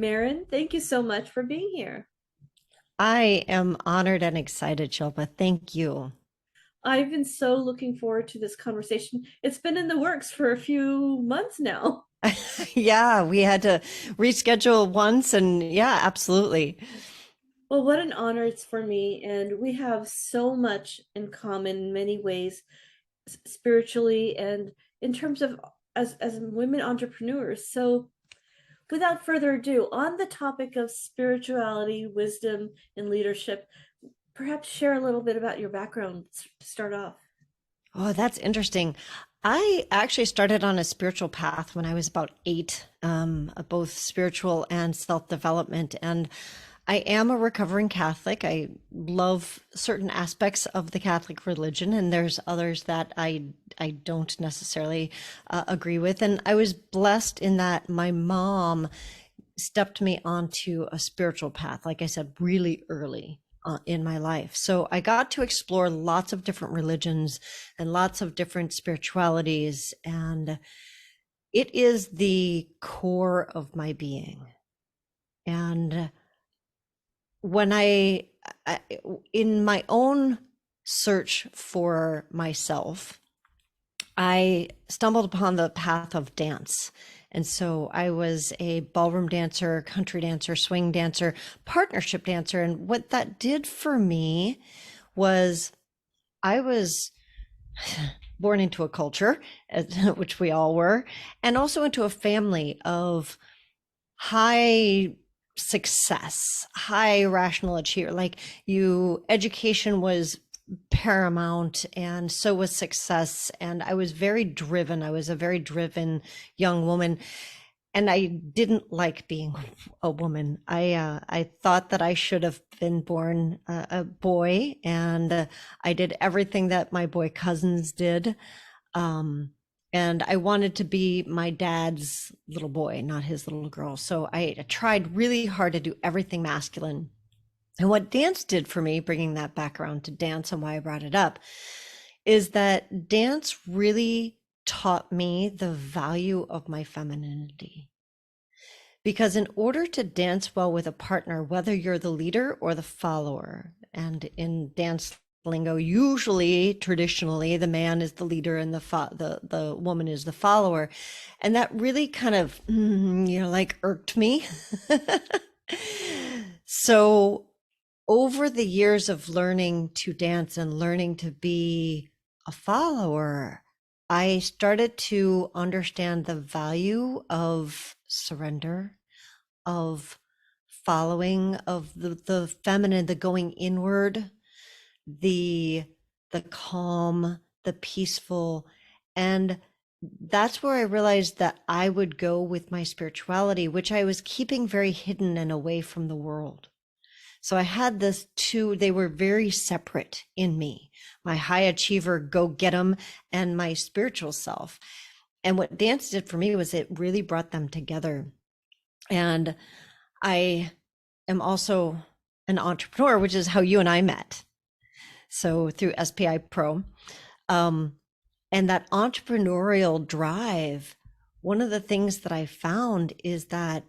Maren, thank you so much for being here. I am honored and excited, Shilpa. Thank you. I've been so looking forward to this conversation. It's been in the works for a few months now. Yeah, we had to reschedule once, and yeah, absolutely. Well, what an honor it's for me, and we have so much in common in many ways, spiritually and in terms of as women entrepreneurs. So, without further ado, on the topic of spirituality, wisdom, and leadership, perhaps share a little bit about your background to start off. Oh, that's interesting. I actually started on a spiritual path when I was about eight, both spiritual and self-development. And I am a recovering Catholic. I love certain aspects of the Catholic religion, and there's others that I don't necessarily agree with. And I was blessed in that my mom stepped me onto a spiritual path, like I said, really early in my life. So I got to explore lots of different religions and lots of different spiritualities. And it is the core of my being. And when I in my own search for myself, I stumbled upon the path of dance. And so I was a ballroom dancer, country dancer, swing dancer, partnership dancer. And what that did for me was I was born into a culture, which we all were, and also into a family of high success, high rational achiever. Like education was paramount, and so was success. And I was very driven. I was a very driven young woman, and I didn't like being a woman. I thought that I should have been born a boy, and I did everything that my boy cousins did. Um, and I wanted to be my dad's little boy, not his little girl. So I tried really hard to do everything masculine. And what dance did for me, bringing that back around to dance and why I brought it up, is that dance really taught me the value of my femininity. Because in order to dance well with a partner, whether you're the leader or the follower, and in dance lingo, usually traditionally the man is the leader and the woman is the follower, and that really kind of like irked me. So over the years of learning to dance and learning to be a follower, I started to understand the value of surrender, of following, of the feminine, the going inward, the the calm, the peaceful. And that's where I realized that I would go with my spirituality, which I was keeping very hidden and away from the world. So I had this two, they were very separate in me, my high achiever, go get 'em, and my spiritual self. And what dance did for me was it really brought them together. And I am also an entrepreneur, which is how you and I met. So through SPI Pro. Um, and that entrepreneurial drive, one of the things that I found is that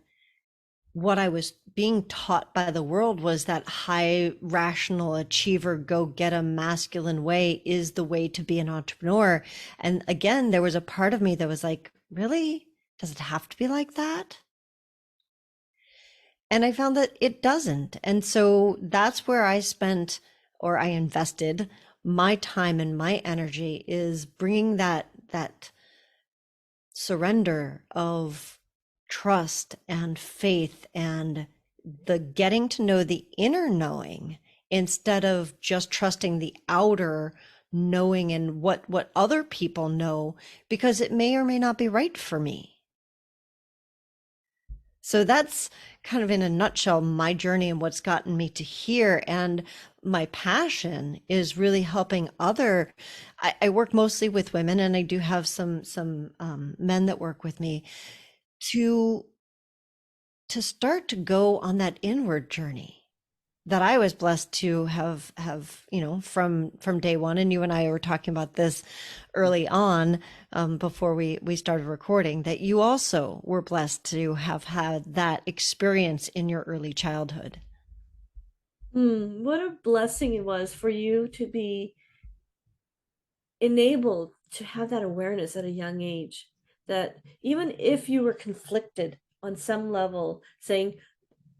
what I was being taught by the world was that high rational achiever, go get a masculine way is the way to be an entrepreneur. And again, there was a part of me that was like, really? Does it have to be like that? And I found that it doesn't. And so that's where I spent, or I invested my time and my energy, is bringing that surrender of trust and faith and the getting to know the inner knowing instead of just trusting the outer knowing and what other people know, because it may or may not be right for me. So that's kind of in a nutshell my journey and what's gotten me to here. And my passion is really helping I work mostly with women, and I do have some men that work with me to start to go on that inward journey. that I was blessed to have, from day one. And you and I were talking about this early on, before we started recording, that you also were blessed to have had that experience in your early childhood. What a blessing it was for you to be enabled to have that awareness at a young age, that even if you were conflicted on some level, saying,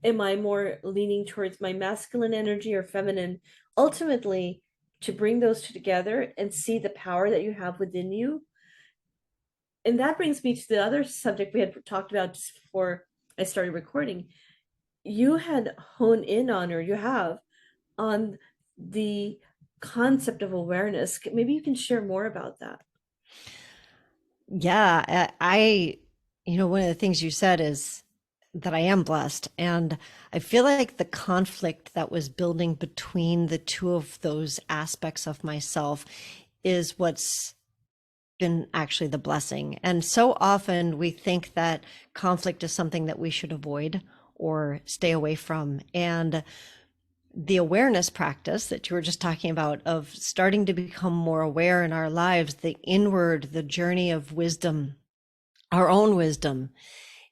am I more leaning towards my masculine energy or feminine? Ultimately, to bring those two together and see the power that you have within you. And that brings me to the other subject we had talked about just before I started recording. You had honed in on, or you have, on the concept of awareness. Maybe you can share more about that. Yeah, one of the things you said is that I am blessed. And I feel like the conflict that was building between the two of those aspects of myself is what's been actually the blessing. And so often we think that conflict is something that we should avoid or stay away from. And the awareness practice that you were just talking about, of starting to become more aware in our lives, the inward, the journey of wisdom, our own wisdom,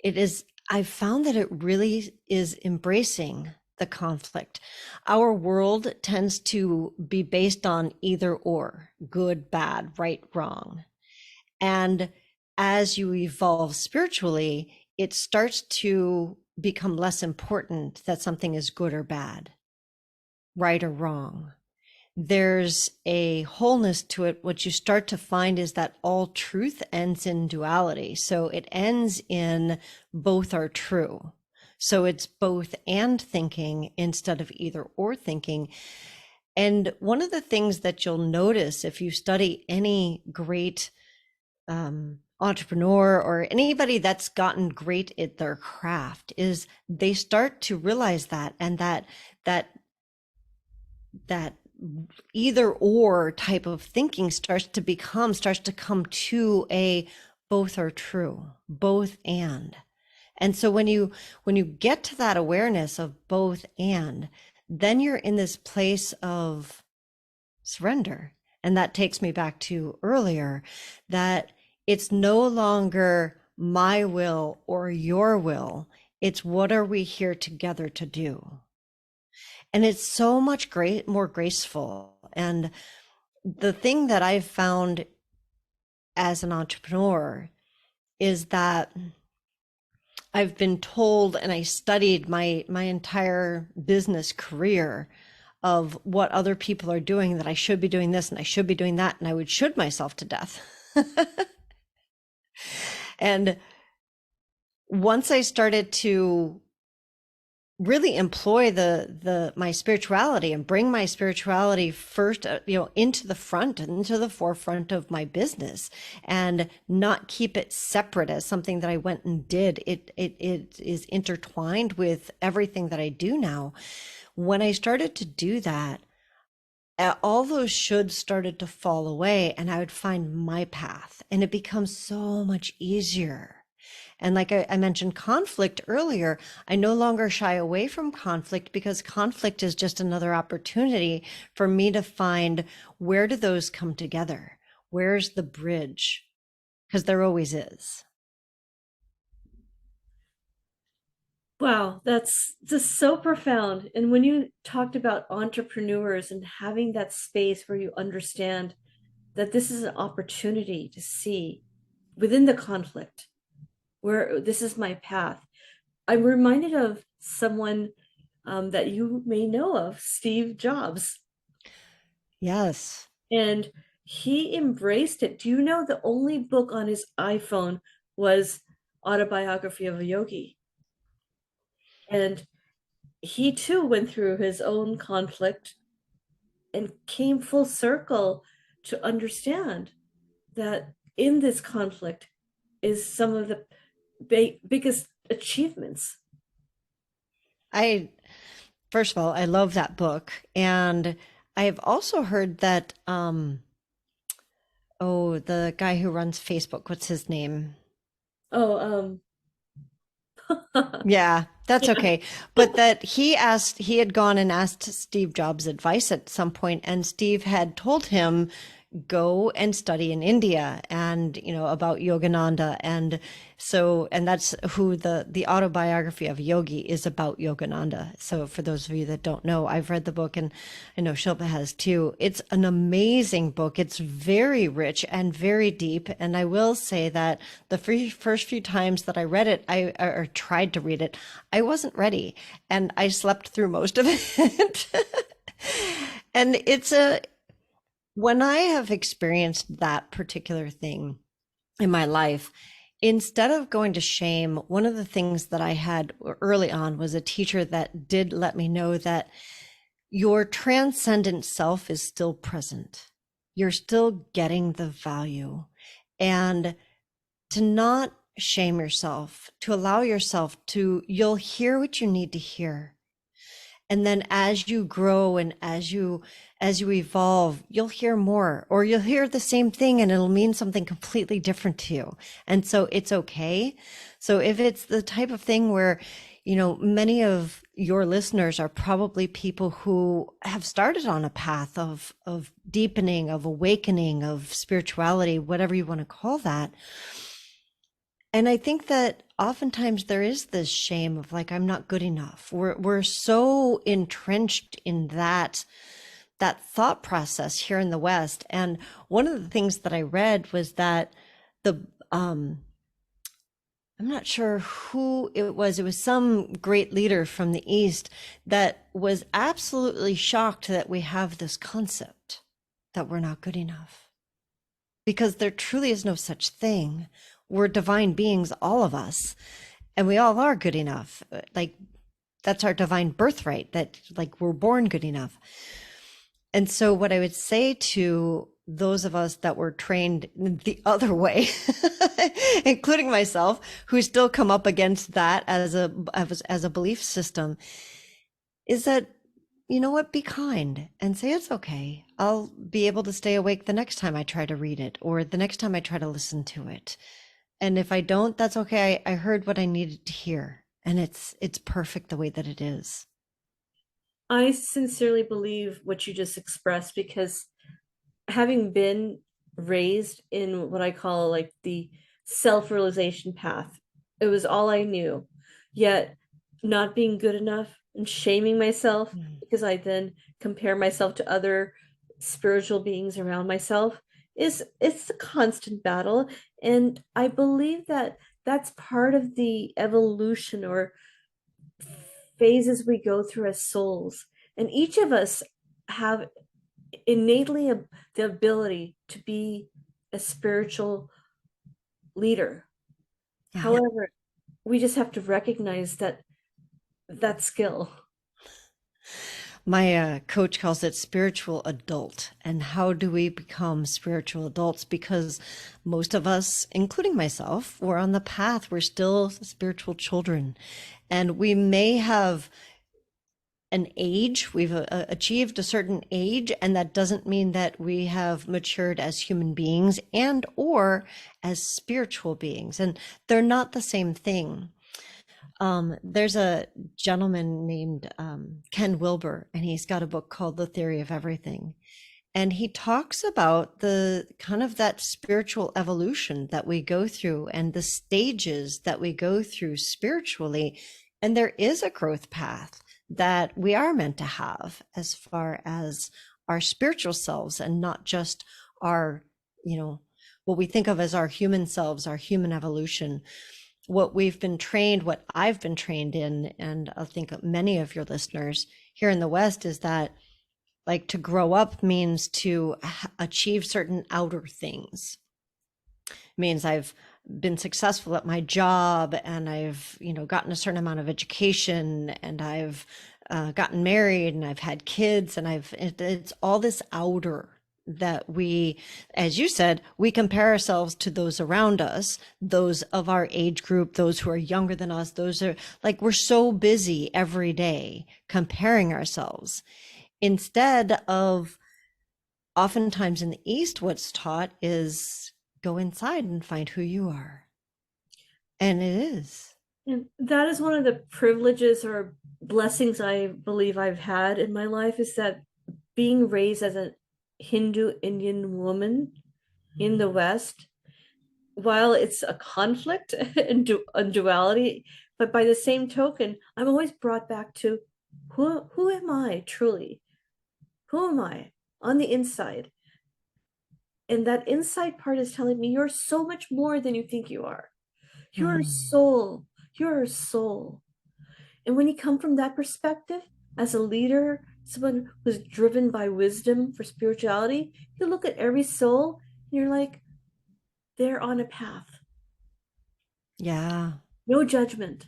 it is, I've found that it really is embracing the conflict. Our world tends to be based on either or, good, bad, right, wrong. And as you evolve spiritually, it starts to become less important that something is good or bad, right or wrong. There's a wholeness to it. What you start to find is that all truth ends in duality. So it ends in both are true. So it's both and thinking instead of either or thinking. And one of the things that you'll notice if you study any great entrepreneur or anybody that's gotten great at their craft is they start to realize that, and that either or type of thinking starts to come to a both are true, both and so when you get to that awareness of both and, then you're in this place of surrender. And that takes me back to earlier, that it's no longer my will or your will, it's what are we here together to do. And it's so much more graceful. And the thing that I've found as an entrepreneur is that I've been told, and I studied my entire business career of what other people are doing, that I should be doing this and I should be doing that, and I would should myself to death. And once I started to really employ the my spirituality and bring my spirituality first, into the front, into the forefront of my business, and not keep it separate as something that I went and did, it is intertwined with everything that I do now. When I started to do that, all those shoulds started to fall away, and I would find my path, and it becomes so much easier. And like I mentioned conflict earlier, I no longer shy away from conflict, because conflict is just another opportunity for me to find, where do those come together? Where's the bridge? Because there always is. Wow, that's just so profound. And when you talked about entrepreneurs and having that space where you understand that this is an opportunity to see within the conflict where this is my path, I'm reminded of someone that you may know of, Steve Jobs. Yes. And he embraced it. Do you know the only book on his iPhone was Autobiography of a Yogi? And he too went through his own conflict and came full circle to understand that in this conflict is some of the biggest achievements. I First of all, I love that book. And I've also heard that the guy who runs Facebook, what's his name? Oh, Yeah. That's okay. But that he had gone and asked Steve Jobs advice at some point, and Steve had told him, go and study in India and, about Yogananda. And that's who the autobiography of Yogi is about, Yogananda. So for those of you that don't know, I've read the book and I know Shilpa has too. It's an amazing book. It's very rich and very deep. And I will say that the first few times that I read it, or tried to read it, I wasn't ready and I slept through most of it. And when I have experienced that particular thing in my life, instead of going to shame, one of the things that I had early on was a teacher that did let me know that your transcendent self is still present. You're still getting the value. And to not shame yourself, to allow yourself you'll hear what you need to hear. And then as you grow and as you evolve, you'll hear more, or you'll hear the same thing and it'll mean something completely different to you. And so it's okay. So if it's the type of thing where, many of your listeners are probably people who have started on a path of deepening, of awakening, of spirituality, whatever you want to call that. And I think that oftentimes there is this shame of like, I'm not good enough. We're so entrenched in that thought process here in the West. And one of the things that I read was that I'm not sure who it was. It was some great leader from the East that was absolutely shocked that we have this concept that we're not good enough, because there truly is no such thing. We're divine beings, all of us, and we all are good enough. Like, that's our divine birthright, that like we're born good enough. And so what I would say to those of us that were trained the other way, including myself, who still come up against that as a belief system, is that, you know what, be kind and say, it's okay. I'll be able to stay awake the next time I try to read it, or the next time I try to listen to it. And if I don't, that's okay. I heard what I needed to hear, and it's perfect the way that it is. I sincerely believe what you just expressed, because having been raised in what I call like the self-realization path, it was all I knew. Yet not being good enough and shaming myself Mm. because I then compare myself to other spiritual beings around myself, it's a constant battle. And I believe that that's part of the evolution or phases we go through as souls. And each of us have innately the ability to be a spiritual leader. Yeah. However, we just have to recognize that skill. My coach calls it spiritual adult. And how do we become spiritual adults? Because most of us, including myself, we're on the path. We're still spiritual children. And we may have an age, we've achieved a certain age, and that doesn't mean that we have matured as human beings and or as spiritual beings. And they're not the same thing. There's a gentleman named Ken Wilber, and he's got a book called The Theory of Everything. And he talks about the kind of that spiritual evolution that we go through and the stages that we go through spiritually. And there is a growth path that we are meant to have as far as our spiritual selves, and not just our, what we think of as our human selves, our human evolution. What I've been trained in, and I think many of your listeners here in the West, is that like to grow up means to achieve certain outer things. It means I've been successful at my job, and I've, gotten a certain amount of education, and I've gotten married, and I've had kids, and it's all this outer that we, as you said, we compare ourselves to those around us, those of our age group, those who are younger than us. Those are like, we're so busy every day comparing ourselves, instead of, oftentimes in the East, what's taught is go inside and find who you are. And it is. And that is one of the privileges or blessings I believe I've had in my life, is that being raised as a Hindu Indian woman in the West, while it's a conflict and duality, but by the same token, I'm always brought back to who am I truly? Who am I on the inside? And that inside part is telling me you're so much more than you think you are. You're a Hmm. soul. You're a soul. And when you come from that perspective, as a leader, someone who's driven by wisdom for spirituality, you look at every soul and you're like, they're on a path. Yeah. No judgment.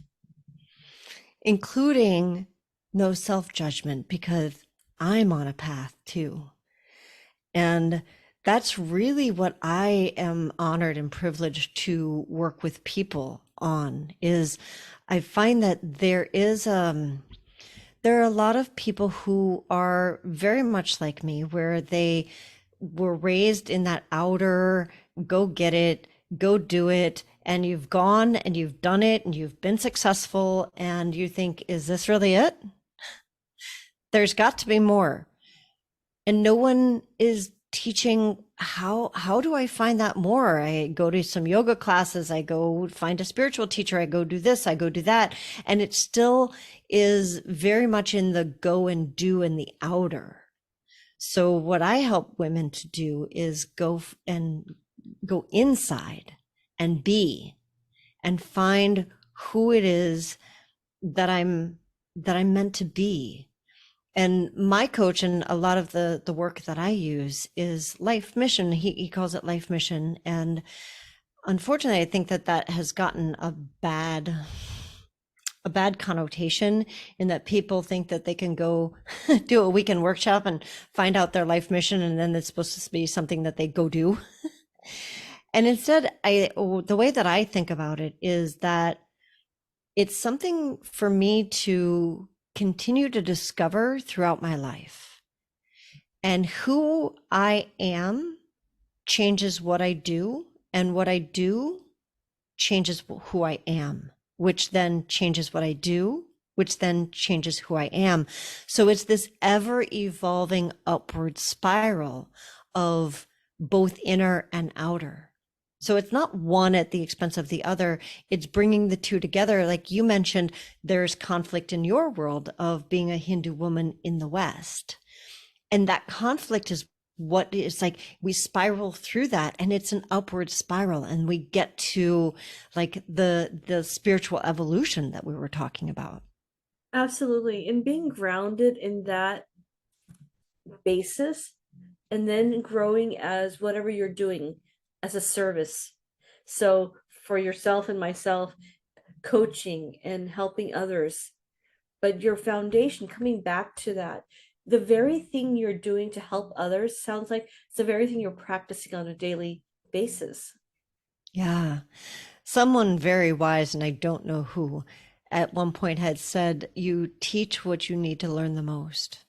Including no self-judgment, because I'm on a path too. And that's really what I am honored and privileged to work with people on, is I find that there are a lot of people who are very much like me, where they were raised in that outer go get it, go do it, and you've gone and you've done it and you've been successful, and you think, is this really it? There's got to be more. And no one is teaching how do I find that more? I go to some yoga classes, I go find a spiritual teacher, I go do this, I go do that, and it still is very much in the go and do in the outer. So what I help women to do is go inside and be, and find who it is that I'm meant to be. And my coach, and a lot of the work that I use, is life mission. He calls it life mission. And unfortunately, I think that that has gotten a bad connotation, in that people think that they can go do a weekend workshop and find out their life mission, and then it's supposed to be something that they go do. And instead, the way that I think about it is that it's something for me to continue to discover throughout my life. And who I am changes what I do, and what I do changes who I am, which then changes what I do, which then changes who I am. So it's this ever evolving upward spiral of both inner and outer. So it's not one at the expense of the other. It's bringing the two together. Like you mentioned, there's conflict in your world of being a Hindu woman in the West. And that conflict is what it's like, we spiral through that, and it's an upward spiral, and we get to like the spiritual evolution that we were talking about. Absolutely. And being grounded in that basis, and then growing as whatever you're doing as a service. So for yourself and myself, coaching and helping others, but your foundation, coming back to that, the very thing you're doing to help others sounds like it's the very thing you're practicing on a daily basis. Yeah. Someone very wise, and I don't know who, at one point had said, you teach what you need to learn the most.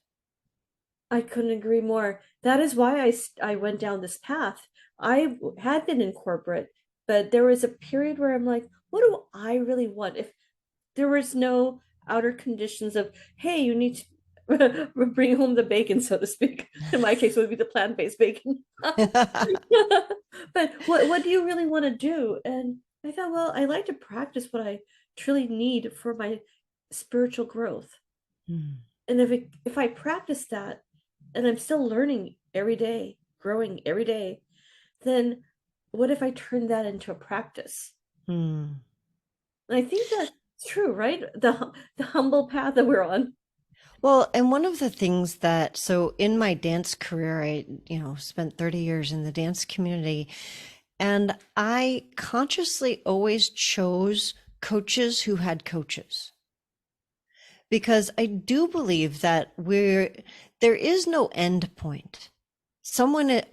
I couldn't agree more. That is why I went down this path. I had been in corporate, but there was a period where I'm like, what do I really want? If there was no outer conditions of, hey, you need to bring home the bacon, so to speak. In my case, it would be the plant-based bacon. But what do you really want to do? And I thought, well, I like to practice what I truly need for my spiritual growth. Hmm. And if I practice that, and I'm still learning every day, growing every day, then what if I turn that into a practice? Hmm. And I think that's true, right? The humble path that we're on. Well, and one of the things that, so in my dance career, I, spent 30 years in the dance community, and I consciously always chose coaches who had coaches, because I do believe that there is no end point. There's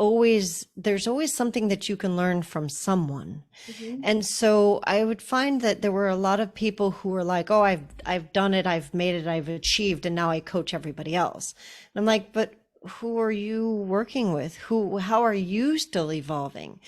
always something that you can learn from someone. Mhm. And so I would find that there were a lot of people who were like, "Oh, I've done it, I've made it, I've achieved, and now I coach everybody else." And I'm like, "But who are you working with? How are you still evolving?"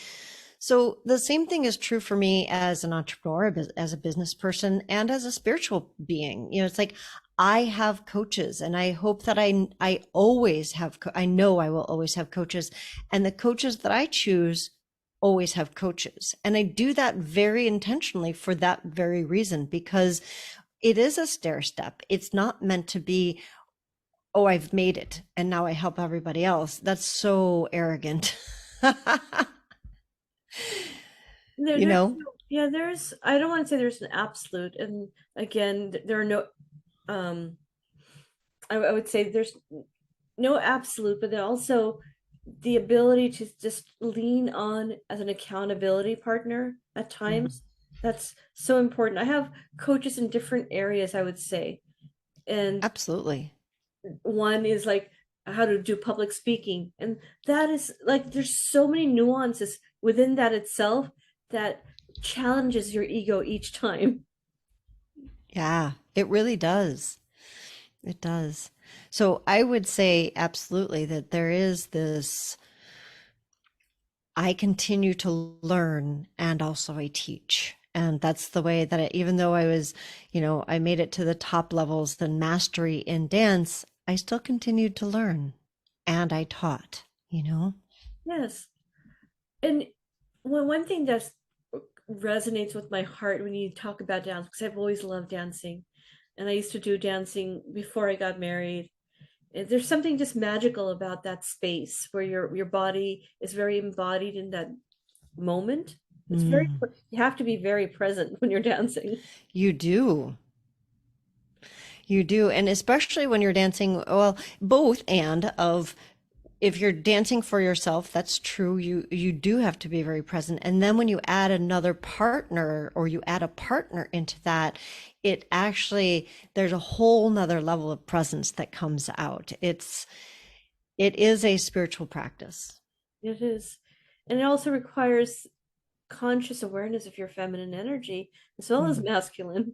So the same thing is true for me as an entrepreneur, as a business person, and as a spiritual being. It's like I have coaches, and I hope that I always have. I know I will always have coaches, and the coaches that I choose always have coaches, and I do that very intentionally for that very reason, because it is a stair step. It's not meant to be, oh, I've made it and now I help everybody else. That's so arrogant. There, you there's know? yeah, I don't want to say there's an absolute, and again, there are no I would say there's no absolute, but then also the ability to just lean on as an accountability partner at Mhm. times. That's so important. I have coaches in different areas, I would say. And Absolutely. one is like how to do public speaking. And that is like, there's so many nuances within that itself that challenges your ego each time. Yeah, it really does. It does. So I would say absolutely that there is this, I continue to learn and also I teach. And that's the way that even though I was, I made it to the top levels, the mastery in dance, I still continued to learn and I taught. Yes. And one thing that resonates with my heart when you talk about dance, because I've always loved dancing, and I used to do dancing before I got married. And there's something just magical about that space where your body is very embodied in that moment. It's very, Mm, you have to be very present when you're dancing. you do. You do. And especially when you're dancing, well, both and of if you're dancing for yourself, that's true. You do have to be very present. And then when you add another partner or you add a partner into that, it actually there's a whole nother level of presence that comes out. It is a spiritual practice. It is. And it also requires conscious awareness of your feminine energy as well as Mhm. masculine.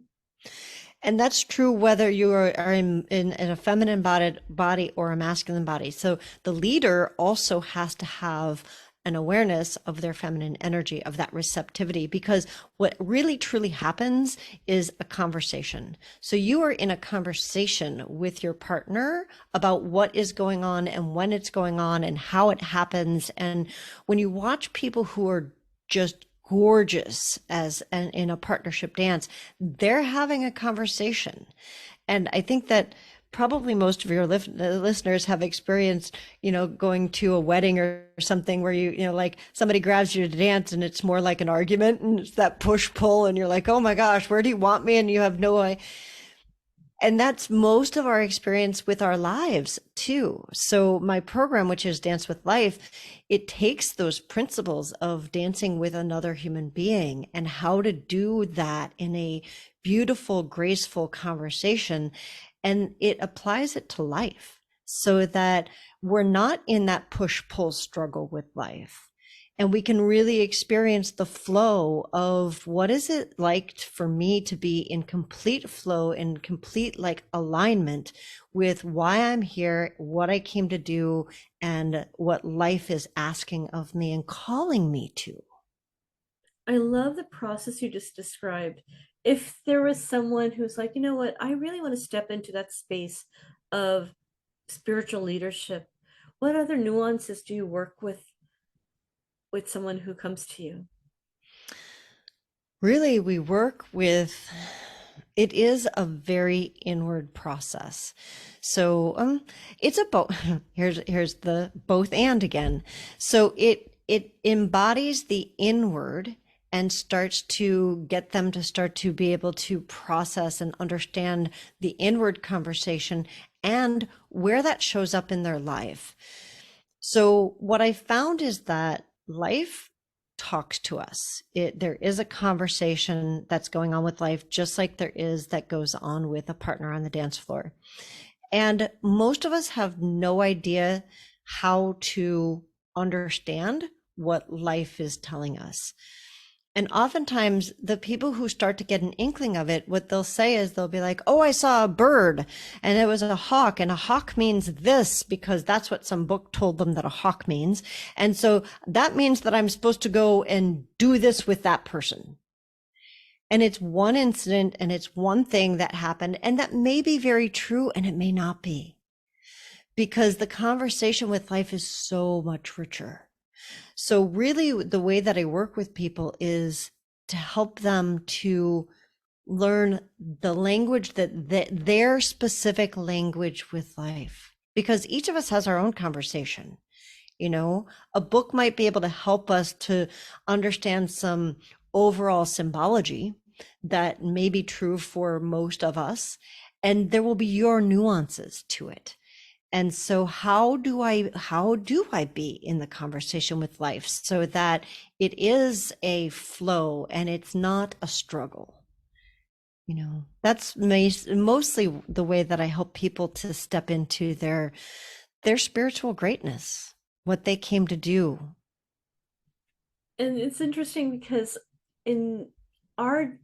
And that's true whether you are in a feminine body or a masculine body. So the leader also has to have an awareness of their feminine energy, of that receptivity, because what really truly happens is a conversation. So you are in a conversation with your partner about what is going on and when it's going on and how it happens. And when you watch people who are just gorgeous as in a partnership dance, they're having a conversation. And I think that probably most of your listeners have experienced, going to a wedding or something where like somebody grabs you to dance and it's more like an argument and it's that push pull and you're like, oh my gosh, where do you want me? And you have no idea. And that's most of our experience with our lives too. So my program, which is Dance with Life, it takes those principles of dancing with another human being and how to do that in a beautiful, graceful conversation. And it applies it to life so that we're not in that push pull struggle with life. And we can really experience the flow of what is it like for me to be in complete flow, in complete like alignment with why I'm here, what I came to do, and what life is asking of me and calling me to. I love the process you just described. If there was someone who's like, you know what, I really want to step into that space of spiritual leadership, what other nuances do you work with someone who comes to you? Really, we work with it is a very inward process. So it's about here's the both and again. So it embodies the inward and starts to get them to start to be able to process and understand the inward conversation and where that shows up in their life. So what I found is that life talks to us. There is a conversation that's going on with life, just like there is that goes on with a partner on the dance floor. And most of us have no idea how to understand what life is telling us. And oftentimes, the people who start to get an inkling of it, what they'll say is they'll be like, "Oh, I saw a bird and it was a hawk, and a hawk means this because that's what some book told them that a hawk means. And so that means that I'm supposed to go and do this with that person." And it's one incident and it's one thing that happened, and that may be very true and it may not be, because the conversation with life is so much richer. So really the way that I work with people is to help them to learn the language that their specific language with life, because each of us has our own conversation. You know, a book might be able to help us to understand some overall symbology that may be true for most of us, and there will be your nuances to it. And so how do I be in the conversation with life so that it is a flow and it's not a struggle? You know, that's mostly the way that I help people to step into their spiritual greatness, what they came to do. And it's interesting because in our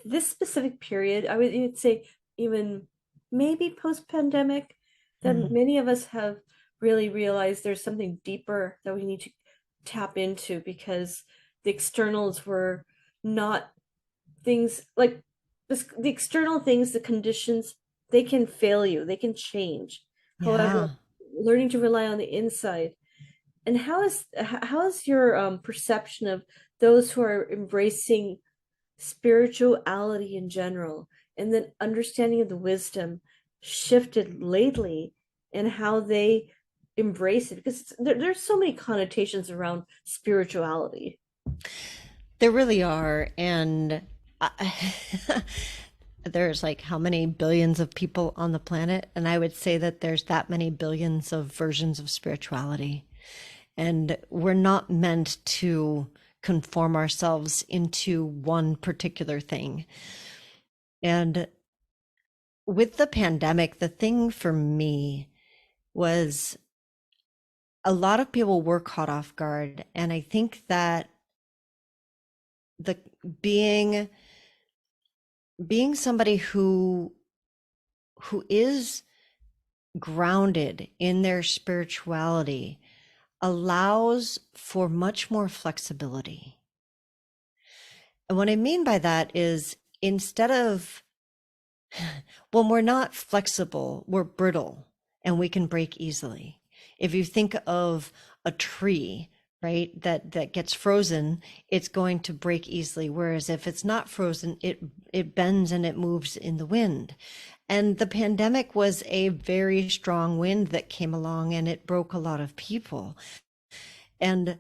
this specific period, I would even say even maybe post-pandemic, that Mm. many of us have really realized there's something deeper that we need to tap into, because the externals were not things like this, the external things, the conditions, they can fail you, they can change. However, Yeah. learning to rely on the inside. And how is your perception of those who are embracing spirituality in general, and then understanding of the wisdom shifted lately, and how they embrace it? Because there's so many connotations around spirituality. There really are. And I, there's like how many billions of people on the planet? And I would say that there's that many billions of versions of spirituality. And we're not meant to conform ourselves into one particular thing. And with the pandemic, the thing for me was a lot of people were caught off guard. And I think that the being being somebody who is grounded in their spirituality allows for much more flexibility. And what I mean by that is, instead of when we're not flexible, we're brittle and we can break easily. If you think of a tree, right, that gets frozen, it's going to break easily. Whereas if it's not frozen, it bends and it moves in the wind. And the pandemic was a very strong wind that came along and it broke a lot of people. And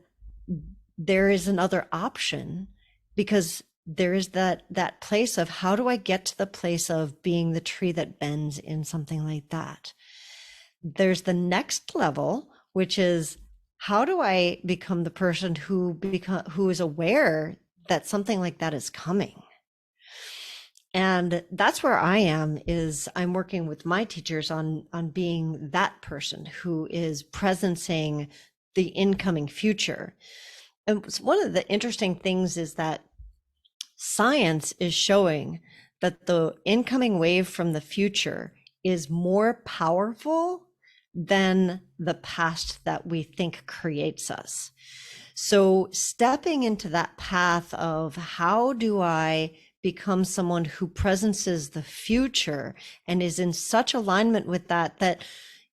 there is another option, because there is that place of, how do I get to the place of being the tree that bends in something like that? There's the next level, which is, how do I become the person who is aware that something like that is coming? And that's where I am, is I'm working with my teachers on being that person who is presencing the incoming future. And one of the interesting things is that science is showing that the incoming wave from the future is more powerful than the past that we think creates us. So stepping into that path of, how do I become someone who presences the future and is in such alignment with that, that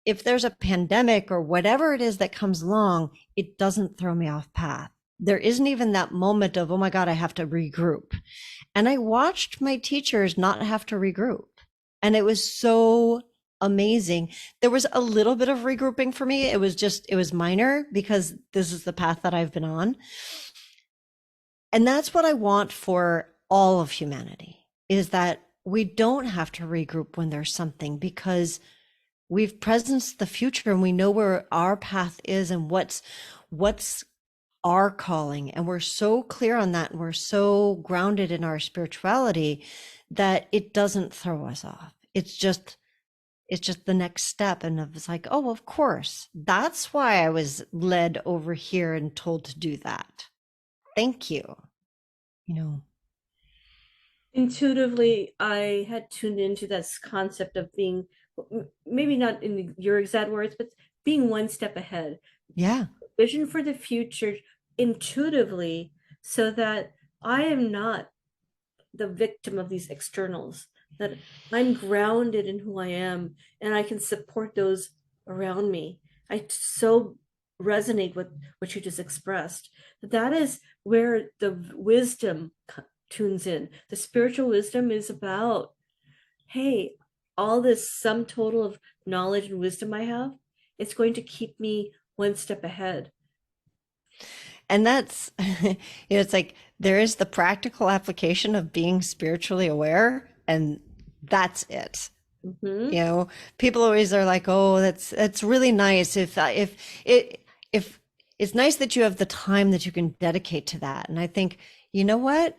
if there's a pandemic or whatever it is that comes along, it doesn't throw me off path. There isn't even that moment of, oh my God, I have to regroup. And I watched my teachers not have to regroup. And it was so amazing. There was a little bit of regrouping for me. It was minor, because this is the path that I've been on. And that's what I want for all of humanity, is that we don't have to regroup when there's something, because we've presenced the future and we know where our path is and what's our calling. And we're so clear on that, and we're so grounded in our spirituality that it doesn't throw us off. It's just the next step. And it's like, oh, of course, that's why I was led over here and told to do that. Thank you. you know. Intuitively, I had tuned into this concept of being, maybe not in your exact words, but being one step ahead, Yeah. vision for the future intuitively, so that I am not the victim of these externals, that I'm grounded in who I am and I can support those around me. I so resonate with what you just expressed. That is where the wisdom tunes in. The spiritual wisdom is about, hey, all this sum total of knowledge and wisdom I have, it's going to keep me one step ahead. And that's, it's like there is the practical application of being spiritually aware, and that's it. Mm-hmm. You know, people always are like, "Oh, that's really nice. If it's nice that you have the time that you can dedicate to that." And I think, you know what?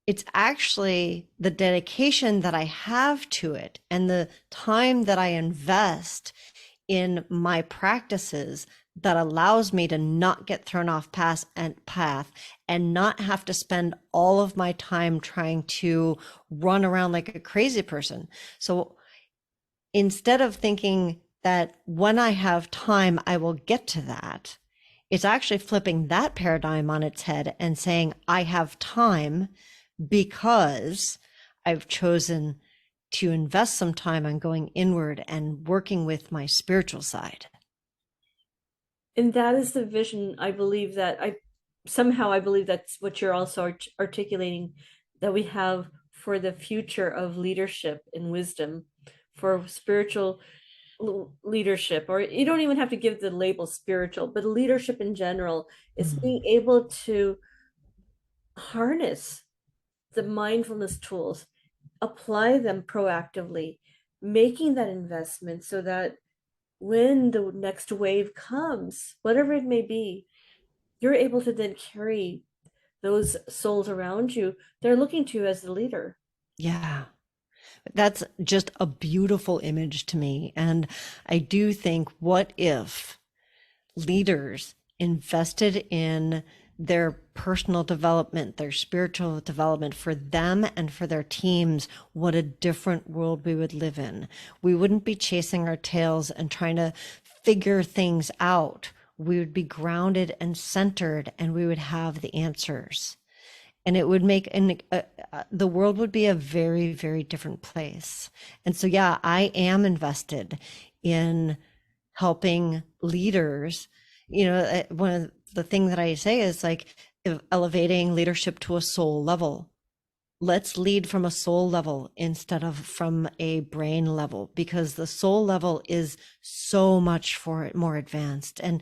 It's actually the dedication that I have to it and the time that I invest in my practices that allows me to not get thrown off path and not have to spend all of my time trying to run around like a crazy person. So instead of thinking that when I have time, I will get to that, it's actually flipping that paradigm on its head and saying, I have time because I've chosen to invest some time on going inward and working with my spiritual side. And that is the vision. I believe that I somehow I believe that's what you're also articulating, that we have for the future of leadership and wisdom, for spiritual leadership. Or you don't even have to give the label spiritual, but leadership in general is being Mm. able to harness the mindfulness tools, apply them proactively, making that investment so that when the next wave comes, whatever it may be, you're able to then carry those souls around you. They're looking to you as the leader. Yeah. That's just a beautiful image to me. And I do think, what if leaders invested in their personal development, their spiritual development for them and for their teams, what a different world we would live in. We wouldn't be chasing our tails and trying to figure things out. We would be grounded and centered, and we would have the answers. And it would make the world would be a very, very different place. And so, yeah, I am invested in helping leaders. You know, one of the things that I say is like elevating leadership to a soul level. Let's lead from a soul level instead of from a brain level, because the soul level is so much for more advanced. And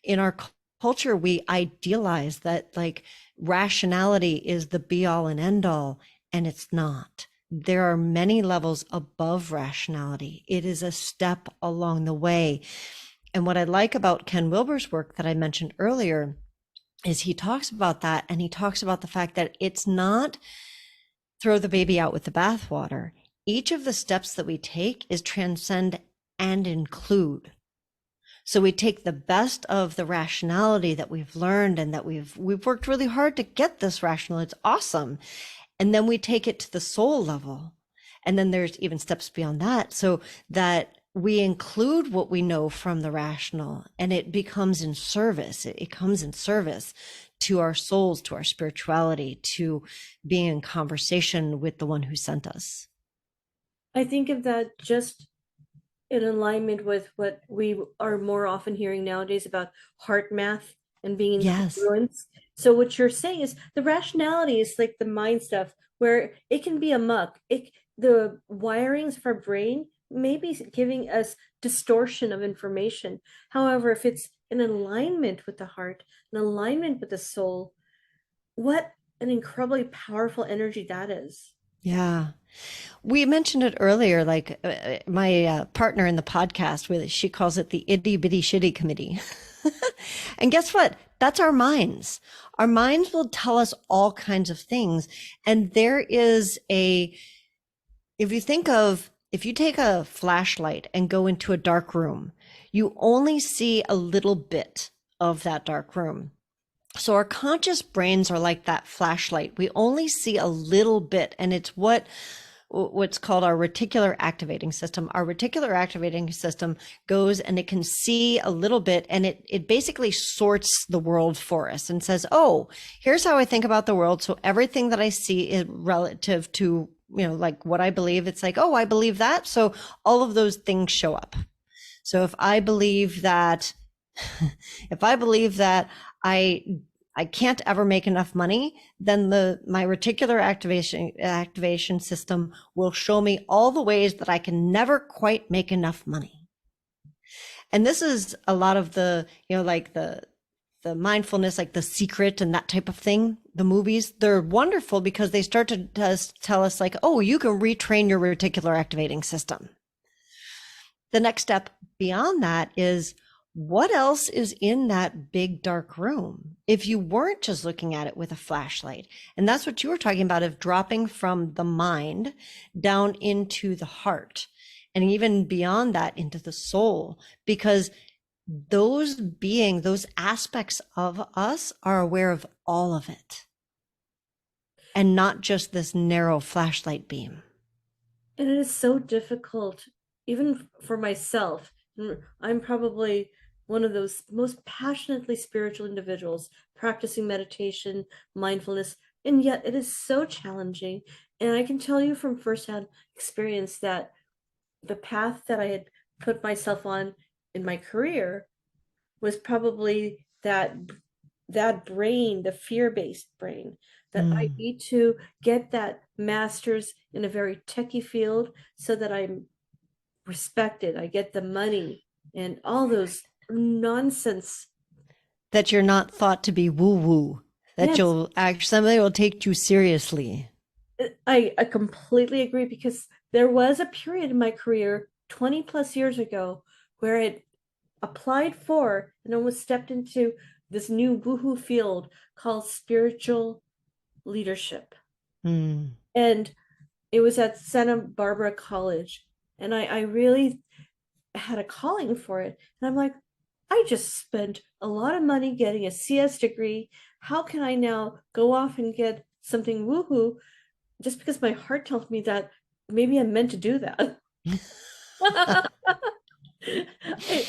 in our culture, we idealize that like rationality is the be all and end all, and it's not. There are many levels above rationality. It is a step along the way. And what I like about Ken Wilber's work that I mentioned earlier is he talks about that, and he talks about the fact that it's not throw the baby out with the bathwater. Each of the steps that we take is transcend and include. So we take the best of the rationality that we've learned and that we've worked really hard to get this rational. It's awesome. And then we take it to the soul level. And then there's even steps beyond that, so that we include what we know from the rational, and it becomes in service. It comes in service to our souls, to our spirituality, to being in conversation with the one who sent us. I think of that just in alignment with what we are more often hearing nowadays about heart math and being in Yes. congruence. So what you're saying is the rationality is like the mind stuff where it can be a muck. The wirings of our brain may be giving us distortion of information. However, if it's in alignment with the heart, in alignment with the soul, what an incredibly powerful energy that is. Yeah. We mentioned it earlier, like my partner in the podcast, she calls it the itty bitty shitty committee. And guess what? That's our minds. Our minds will tell us all kinds of things. And there is if you take a flashlight and go into a dark room, you only see a little bit of that dark room. So our conscious brains are like that flashlight. We only see a little bit, and it's what's called our reticular activating system. Our reticular activating system goes and it can see a little bit, and it basically sorts the world for us and says, "Oh, here's how I think about the world." So everything that I see is relative to, like what I believe. It's like, "Oh, I believe that." So all of those things show up. So if I believe that I I can't ever make enough money, then my reticular activation system will show me all the ways that I can never quite make enough money. And this is a lot of like the mindfulness, like The Secret and that type of thing. The movies, they're wonderful because they start to tell us like, oh, you can retrain your reticular activating system. The next step beyond that is, what else is in that big dark room if you weren't just looking at it with a flashlight? And that's what you were talking about, of dropping from the mind down into the heart, and even beyond that into the soul, because those aspects of us are aware of all of it, and not just this narrow flashlight beam. And it is so difficult, even for myself. I'm probably one of those most passionately spiritual individuals practicing meditation, mindfulness, and yet it is so challenging. And I can tell you from firsthand experience that the path that I had put myself on in my career was probably that brain, the fear-based brain, that I Mm. need to get that master's in a very techie field so that I'm respected, I get the money and all those nonsense. That you're not thought to be woo woo, that Yes, you'll actually, somebody will take you seriously. I completely agree, because there was a period in my career 20 plus years ago where I applied for and almost stepped into this new woohoo field called spiritual leadership. Mm. And it was at Santa Barbara College. And I really had a calling for it. And I'm like, I just spent a lot of money getting a CS degree. How can I now go off and get something woohoo just because my heart tells me that maybe I'm meant to do that? I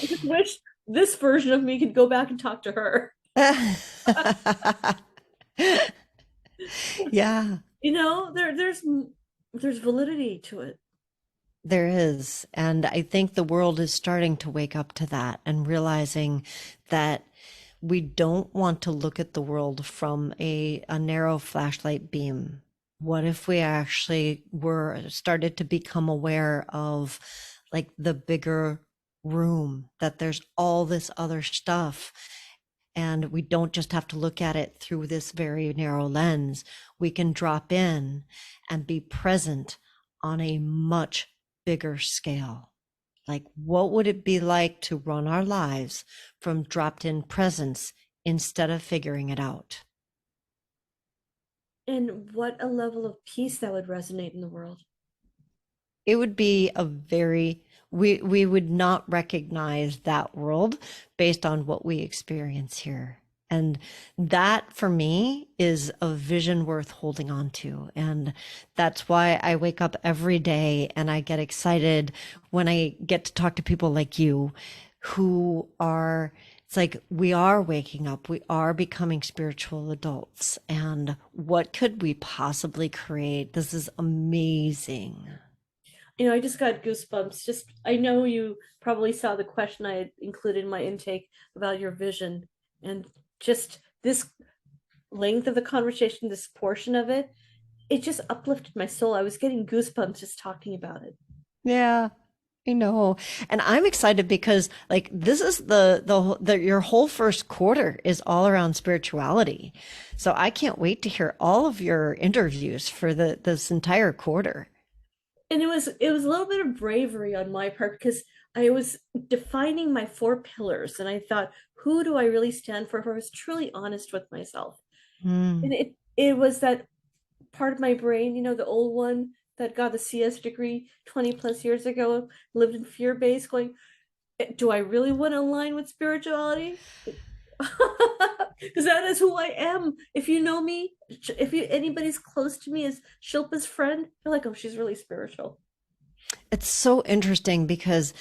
just wish this version of me could go back and talk to her. Yeah, There's validity to it. there is. And I think the world is starting to wake up to that and realizing that we don't want to look at the world from a narrow flashlight beam. What if we actually were started to become aware of like the bigger room, that there's all this other stuff, and we don't just have to look at it through this very narrow lens. We can drop in and be present on a much bigger scale. Like, what would it be like to run our lives from dropped in presence instead of figuring it out? And what a level of peace that would resonate in the world. It would be a very, we would not recognize that world based on what we experience here. And that for me is a vision worth holding on to. And that's why I wake up every day and I get excited when I get to talk to people like you who are, it's like we are waking up, we are becoming spiritual adults. And what could we possibly create? This is amazing. I just got goosebumps. Just, I know you probably saw the question I had included in my intake about your vision, and just this length of the conversation, this portion of it, it just uplifted my soul. I was getting goosebumps just talking about it. Yeah, I know. And I'm excited because like this is your whole first quarter is all around spirituality. So I can't wait to hear all of your interviews for this entire quarter. And it was a little bit of bravery on my part, because I was defining my four pillars, and I thought, who do I really stand for if I was truly honest with myself? Mm. And it was that part of my brain, the old one that got the CS degree 20 plus years ago, lived in fear base, going, do I really want to align with spirituality? because that is who I am. If you know me, if you anybody's close to me as Shilpa's friend, you're like, oh, she's really spiritual. It's so interesting because,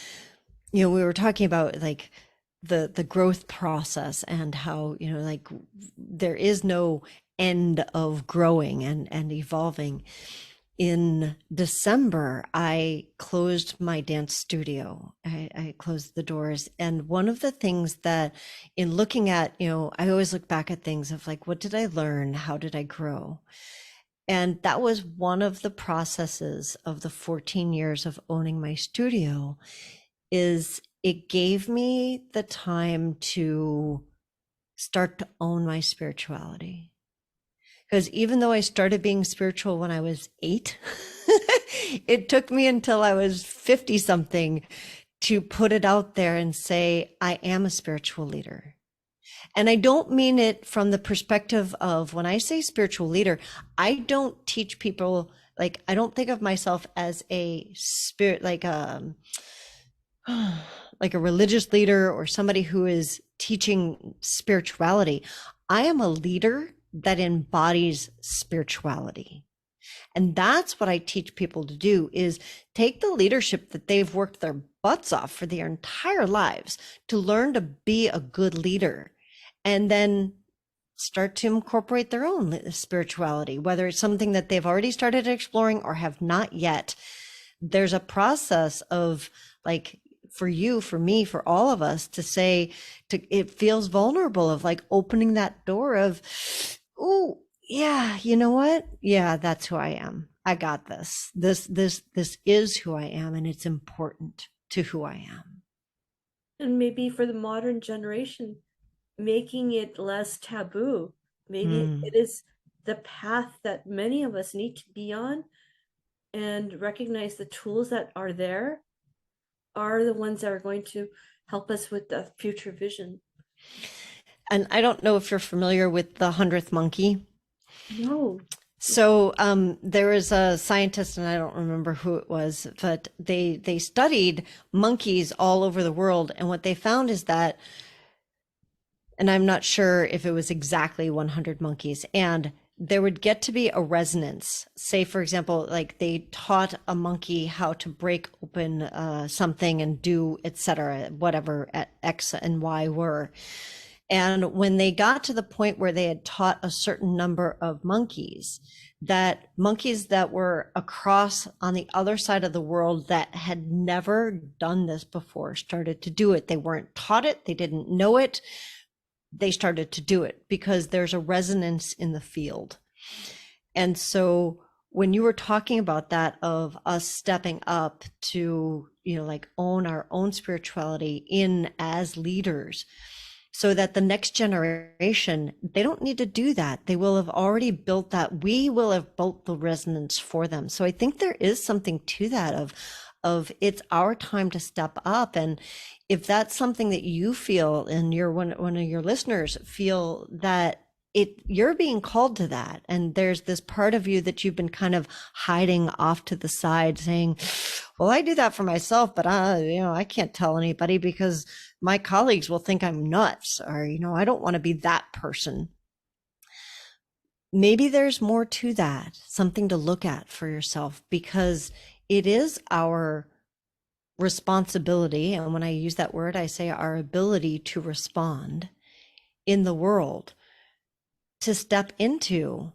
we were talking about like the growth process and how, like there is no end of growing and evolving. In December, I closed my dance studio. I closed the doors. And one of the things that, in looking at, I always look back at things of like, what did I learn? How did I grow? And that was one of the processes of the 14 years of owning my studio, is it gave me the time to start to own my spirituality. Because even though I started being spiritual when I was 8, it took me until I was 50 something to put it out there and say, I am a spiritual leader. And I don't mean it from the perspective of, when I say spiritual leader, I don't teach people, like, I don't think of myself as a spirit, like a religious leader or somebody who is teaching spirituality. I am a leader that embodies spirituality. And that's what I teach people to do, is take the leadership that they've worked their butts off for their entire lives to learn to be a good leader, and then start to incorporate their own spirituality, whether it's something that they've already started exploring or have not yet. There's a process of, like, for you, for me, for all of us to say, it feels vulnerable, of like opening that door of, oh, yeah, you know what? Yeah, that's who I am. I got this. This is who I am, and it's important to who I am. And maybe for the modern generation, making it less taboo. Maybe Mm. it is the path that many of us need to be on, and recognize the tools that are there are the ones that are going to help us with the future vision. And I don't know if you're familiar with the 100th monkey. No. So there is a scientist, and I don't remember who it was, but they studied monkeys all over the world, and what they found is that, and I'm not sure if it was exactly 100 monkeys, and there would get to be a resonance. Say, for example, like they taught a monkey how to break open something and do, etc., whatever X and Y were. And when they got to the point where they had taught a certain number of monkeys, that monkeys that were across on the other side of the world that had never done this before started to do it. They weren't taught it, they didn't know it. They started to do it because there's a resonance in the field. And so when you were talking about that, of us stepping up to, like own our own spirituality in as leaders, so that the next generation, they don't need to do that. They will have already built that. We will have built the resonance for them. So I think there is something to that, of it's our time to step up. And if that's something that you feel, and you're one of your listeners feel that you're being called to that, and there's this part of you that you've been kind of hiding off to the side saying, well, I do that for myself, but I can't tell anybody because my colleagues will think I'm nuts, or I don't want to be that person. Maybe there's more to that, something to look at for yourself, because it is our responsibility, and when I use that word, I say our ability to respond in the world, to step into,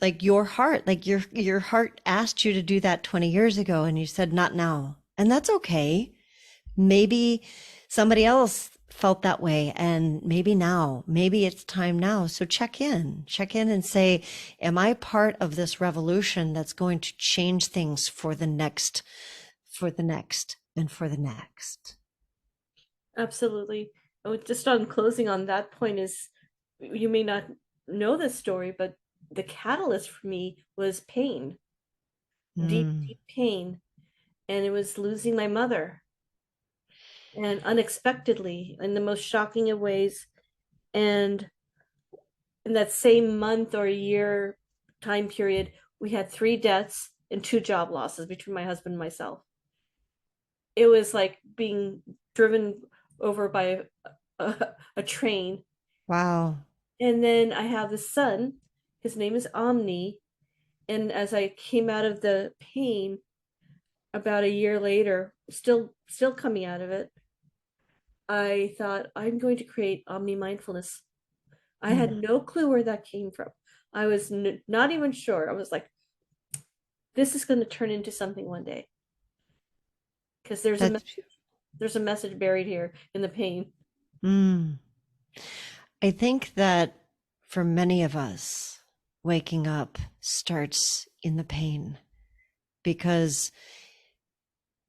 like, your heart. Like your heart asked you to do that 20 years ago, and you said not now, and that's okay. Maybe somebody else felt that way, and maybe it's time now. So check in and say, am I part of this revolution that's going to change things for the next, and for the next? Absolutely. Oh, just on closing on that point is, you may not know this story, but the catalyst for me was pain, deep, Mm. deep pain. And it was losing my mother, and unexpectedly, in the most shocking of ways. And in that same month or year time period, we had 3 deaths and 2 job losses between my husband and myself. It was like being driven over by a train. Wow. And then I have the son. His name is Omni. And as I came out of the pain about a year later, still coming out of it, I thought I'm going to create Omni Mindfulness. I had Mm. no clue where that came from. I was not even sure. I was like, this is going to turn into something one day because That's, there's a message buried here in the pain. mm. I think that for many of us, waking up starts in the pain because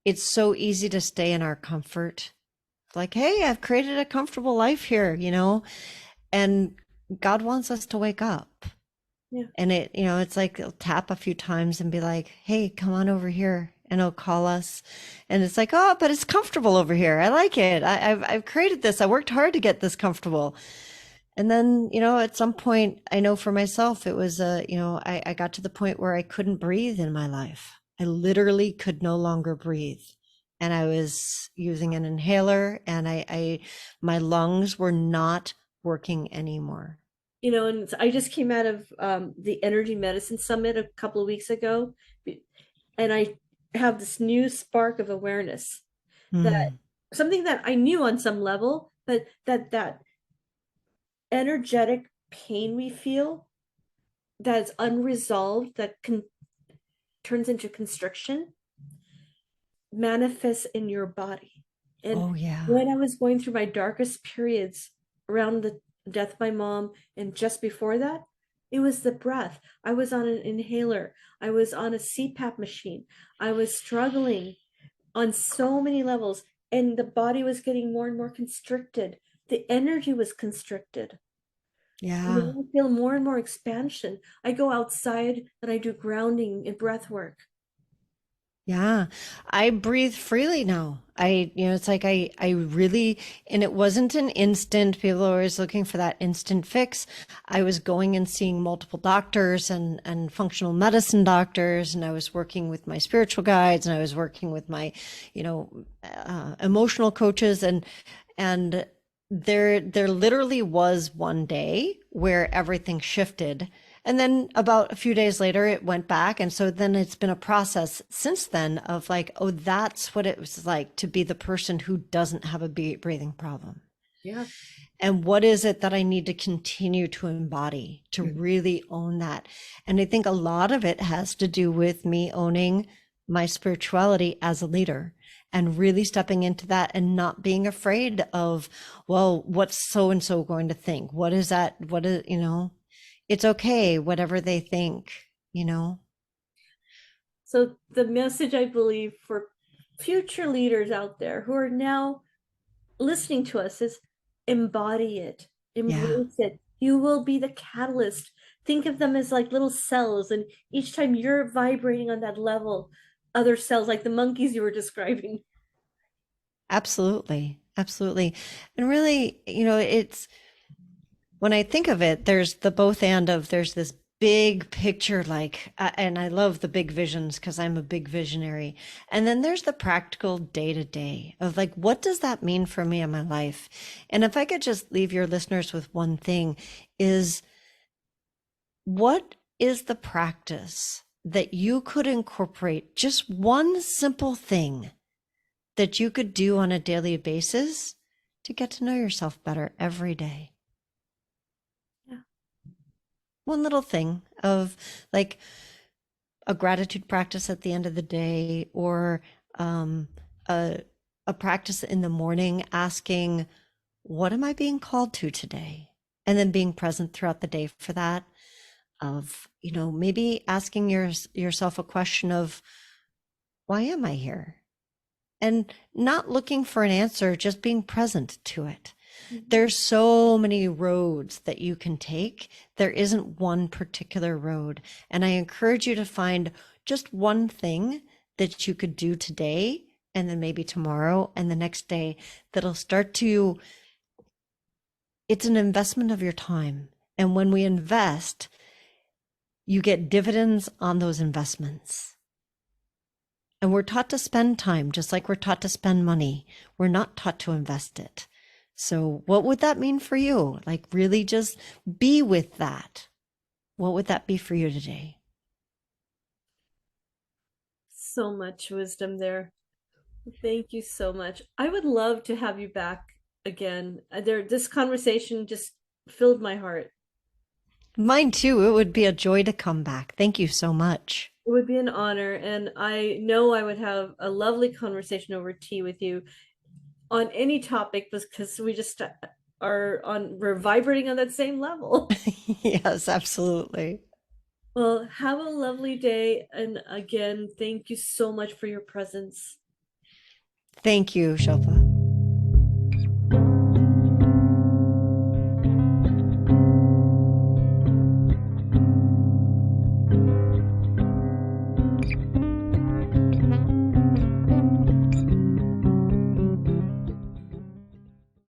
it's so easy to stay in our comfort. Like, hey, I've created a comfortable life here, and God wants us to wake up. Yeah. And it's like it'll tap a few times and be like, hey, come on over here. And it'll call us. And it's like, oh, but it's comfortable over here. I like it. I've created this. I worked hard to get this comfortable. And then, at some point, I know for myself, it was, I got to the point where I couldn't breathe in my life. I literally could no longer breathe. And I was using an inhaler and my lungs were not working anymore. And I just came out of the Energy Medicine Summit a couple of weeks ago, and I have this new spark of awareness that Mm. something that I knew on some level, but that energetic pain we feel that's unresolved turns into constriction manifests in your body. And Oh, yeah. when I was going through my darkest periods around the death of my mom and just before that, it was the breath. I was on an inhaler. I was on a CPAP machine. I was struggling on so many levels, and the body was getting more and more constricted. The energy was constricted. And Yeah. then I feel more and more expansion. I go outside and I do grounding and breath work. Yeah, I breathe freely now. It's like I really, and it wasn't an instant. People are always looking for that instant fix. I was going and seeing multiple doctors and functional medicine doctors, and I was working with my spiritual guides, and I was working with my, emotional coaches, and there literally was one day where everything shifted. And then about a few days later, it went back. And so then it's been a process since then of like, oh, that's what it was like to be the person who doesn't have a breathing problem. Yeah. And what is it that I need to continue to embody to really own that? And I think a lot of it has to do with me owning my spirituality as a leader and really stepping into that and not being afraid of, well, what's so and so going to think? What is that? What is, it's okay, whatever they think. So the message I believe for future leaders out there who are now listening to us is embody it, Yeah, embrace it. You will be the catalyst. Think of them as like little cells, and each time you're vibrating on that level, other cells, like the monkeys you were describing. absolutely. Absolutely. And really, it's when I think of it, there's the both and of there's this big picture, like, and I love the big visions because I'm a big visionary. And then there's the practical day to day of like, what does that mean for me in my life? And if I could just leave your listeners with one thing is what is the practice that you could incorporate just one simple thing that you could do on a daily basis to get to know yourself better every day? Yeah. One little thing of like a gratitude practice at the end of the day or um, a, a practice in the morning asking, what am I being called to today? And then being present throughout the day for that of, maybe asking yourself a question of, why am I here? And not looking for an answer, just being present to it. Mhm. There's so many roads that you can take. There isn't one particular road. And I encourage you to find just one thing that you could do today and then maybe tomorrow and the next day that'll start to, it's an investment of your time. And when we invest, you get dividends on those investments. And we're taught to spend time just like we're taught to spend money. We're not taught to invest it. So, what would that mean for you? Like, really just be with that. What would that be for you today? So much wisdom there. Thank you so much. I would love to have you back again. This conversation just filled my heart. Mine too. It would be a joy to come back. Thank you so much. It would be an honor, and I know I would have a lovely conversation over tea with you on any topic because we just we're vibrating on that same level. Yes, absolutely. Well, have a lovely day, and again, thank you so much for your presence. Thank you, Shilpa.